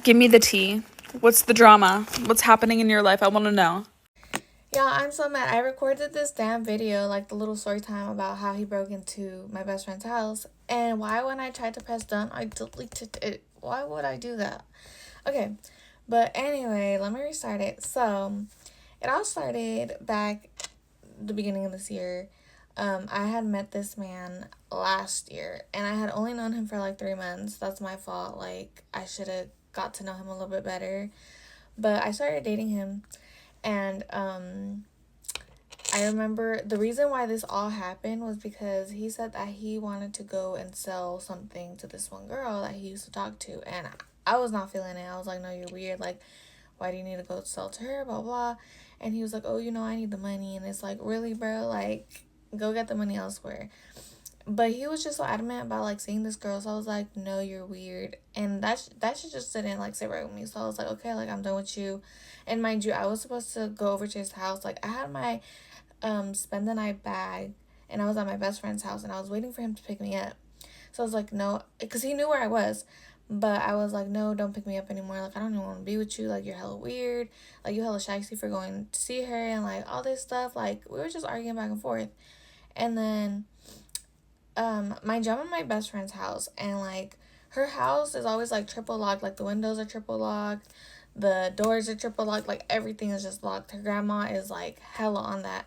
Give me the tea. What's the drama? What's happening in your life? I want to know. Yeah, I'm so mad. I recorded this damn video, like the little story time about how he broke into my best friend's house. And why, when I tried to press done, I deleted it? Why would I do that? Okay, but anyway, let me restart it. So, it all started back the beginning of this year. I had met this man last year, and I had only known him for like 3 months. That's my fault. Like, I should have got to know him a little bit better. But I started dating him, and I remember the reason why this all happened was because he said that he wanted to go and sell something to this one girl that he used to talk to. And I was not feeling it. I was like, no, you're weird. Like, why do you need to go sell to her? Blah, blah. And he was like, oh, I need the money. And it's like, really, bro? Like, go get the money elsewhere. But he was just so adamant about like seeing this girl. So I was like, no, you're weird. And that shit just didn't like sit right with me. So I was like, okay, like I'm done with you. And mind you, I was supposed to go over to his house. Like I had my spend the night bag, and I was at my best friend's house, and I was waiting for him to pick me up. So I was like, no, because he knew where I was. But I was like, no, don't pick me up anymore. Like, I don't even want to be with you. Like, you're hella weird. Like, you hella shysty for going to see her and, like, all this stuff. Like, we were just arguing back and forth. And then, mind you, I'm at my best friend's house. And, like, her house is always, like, triple locked. Like, the windows are triple locked. The doors are triple locked. Like, everything is just locked. Her grandma is, like, hella on that.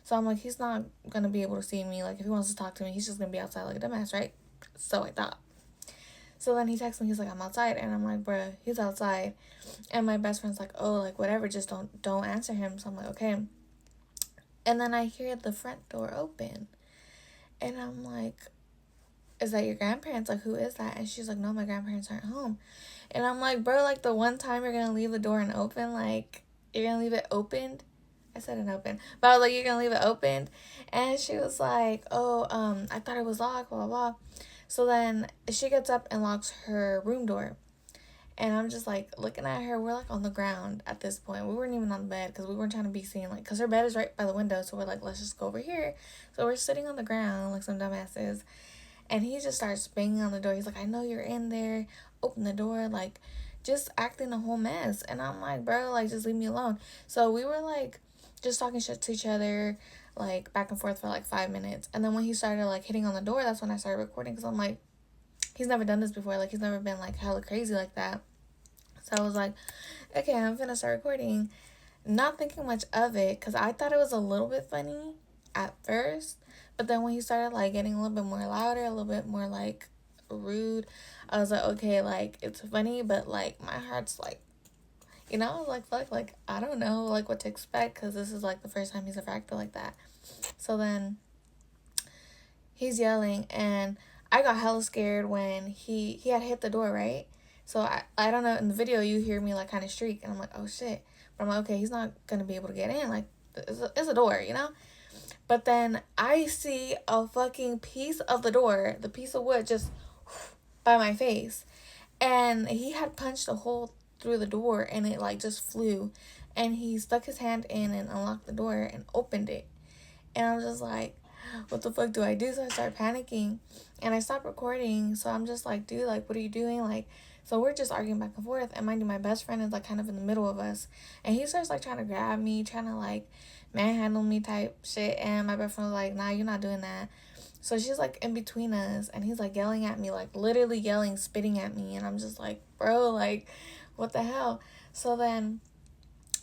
So I'm like, he's not going to be able to see me. Like, if he wants to talk to me, he's just going to be outside like a dumbass, right? So I thought. So then he texts me, he's like, I'm outside. And I'm like, bruh, he's outside. And my best friend's like, oh, like, whatever, just don't answer him. So I'm like, okay. And then I hear the front door open. And I'm like, is that your grandparents? Like, who is that? And she's like, no, my grandparents aren't home. And I'm like, bro, like, the one time you're going to leave the door and open, like, you're going to leave it opened? I said it open. But I was like, you're going to leave it opened? And she was like, oh, I thought it was locked, blah, blah, blah. So then she gets up and locks her room door. And I'm just like looking at her. We're like on the ground at this point. We weren't even on the bed because we weren't trying to be seen. Like, because her bed is right by the window. So we're like, let's just go over here. So we're sitting on the ground like some dumbasses. And he just starts banging on the door. He's like, I know you're in there. Open the door. Like, just acting a whole mess. And I'm like, bro, like, just leave me alone. So we were like just talking shit to each other, like back and forth for like 5 minutes. And then when he started like hitting on the door, that's when I started recording because I'm like, he's never done this before. Like, he's never been like hella crazy like that. So I was like, okay, I'm gonna start recording. Not thinking much of it because I thought it was a little bit funny at first. But then when he started like getting a little bit more louder, a little bit more like rude, I was like, okay, like it's funny, but like my heart's like, like fuck, like I don't know like what to expect because this is like the first time he's ever acted like that. So then he's yelling, and I got hella scared when he had hit the door, right? So I don't know, in the video you hear me like kind of shriek, and I'm like, oh shit. But I'm like, okay, he's not gonna be able to get in. Like, it's a door. But then I see a fucking piece of the door, the piece of wood, just by my face, and he had punched a hole through the door, and it like just flew, and he stuck his hand in and unlocked the door and opened it, and I was just like, what the fuck do I do? So I start panicking, and I stopped recording. So I'm just like, dude, like, what are you doing? Like, so we're just arguing back and forth. And mind you, my best friend is like kind of in the middle of us. And he starts like trying to grab me, trying to like manhandle me type shit. And my best friend was like, nah, you're not doing that. So she's like in between us, and he's like yelling at me, like literally yelling, spitting at me. And I'm just like, bro, like, what the hell? So then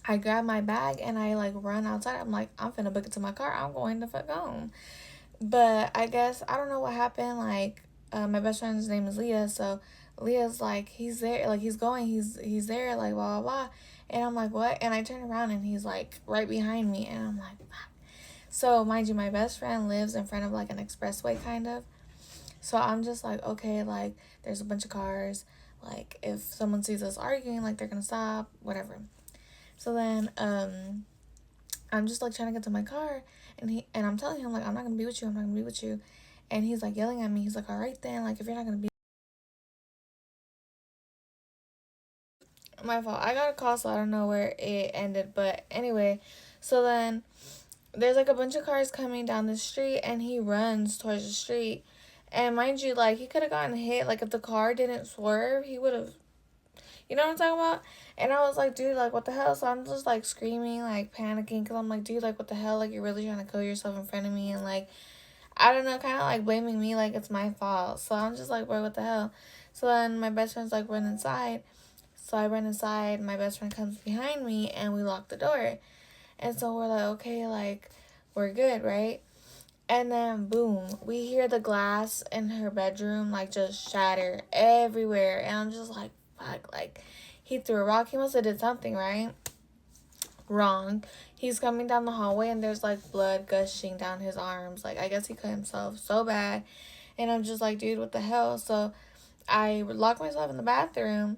I grab my bag and I like run outside. I'm like, I'm finna book it to my car. I'm going to fuck home. But I guess I don't know what happened. Like, my best friend's name is Leah, so Leah's like, he's there, like he's there, like blah blah blah. And I'm like, what? And I turn around and he's like right behind me, and I'm like, fuck. So mind you, my best friend lives in front of like an expressway kind of. So I'm just like, okay, like there's a bunch of cars. Like if someone sees us arguing, like they're gonna stop, whatever. So then I'm just like trying to get to my car, and I'm telling him like, I'm not gonna be with you, I'm not gonna be with you. And he's like yelling at me. He's like, all right then, like if you're not gonna be, my fault. I got a call, so I don't know where it ended, but anyway. So then there's like a bunch of cars coming down the street, and he runs towards the street. And mind you, like he could have gotten hit. Like if the car didn't swerve, You know what I'm talking about? And I was like, dude, like, what the hell? So I'm just, like, screaming, like, panicking, because I'm like, dude, like, what the hell? Like, you're really trying to kill yourself in front of me, and, like, I don't know, kind of, like, blaming me like it's my fault. So I'm just like, bro, what the hell? So then my best friend's like, run inside. So I run inside, my best friend comes behind me, and we lock the door. And so we're like, okay, like, we're good, right? And then, boom, we hear the glass in her bedroom, like, just shatter everywhere. And I'm just like, fuck, like, he threw a rock. He must have did something, right? Wrong. He's coming down the hallway, and there's, like, blood gushing down his arms. Like, I guess he cut himself so bad. And I'm just like, dude, what the hell? So I locked myself in the bathroom.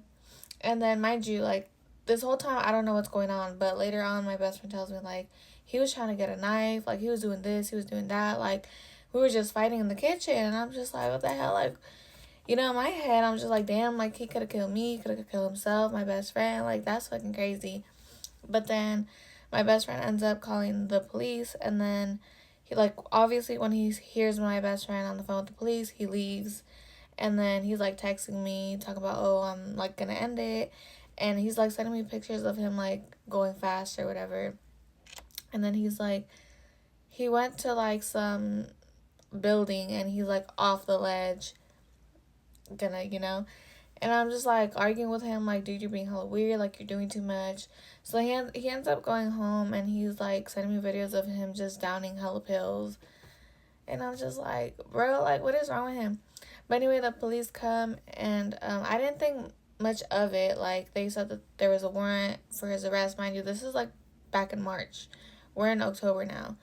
And then, mind you, like, this whole time, I don't know what's going on. But later on, my best friend tells me, like, he was trying to get a knife. Like, he was doing this. He was doing that. Like, we were just fighting in the kitchen. And I'm just like, what the hell? Like, you know, in my head, I'm just like, damn, like, he could have killed me. Could have killed himself, my best friend. Like, that's fucking crazy. But then my best friend ends up calling the police. And then he, like, obviously, when he hears my best friend on the phone with the police, he leaves. And then he's, like, texting me, talking about, oh, I'm, like, gonna end it. And he's, like, sending me pictures of him, like, going fast or whatever. And then he's, like, he went to, like, some building, and he's, like, off the ledge, gonna, you know. And I'm just, like, arguing with him, like, dude, you're being hella weird, like, you're doing too much. So he ends up going home, and he's, like, sending me videos of him just downing hella pills. And I'm just like, bro, like, what is wrong with him? But anyway, the police come, and I didn't think much of it. Like, they said that there was a warrant for his arrest. Mind you, this is, like, back in March. We're in October now.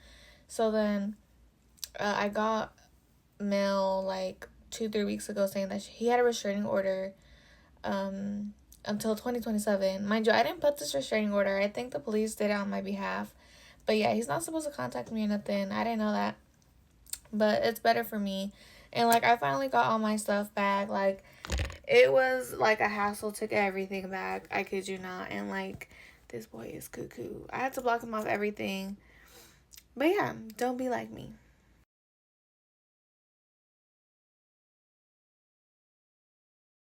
So then I got mail, like, 2-3 weeks ago saying that he had a restraining order until 2027. Mind you, I didn't put this restraining order. I think the police did it on my behalf. But yeah, he's not supposed to contact me or nothing. I didn't know that. But it's better for me. And, like, I finally got all my stuff back. Like, it was, like, a hassle to get everything back. I kid you not. And, like, this boy is cuckoo. I had to block him off everything. But, yeah, don't be like me.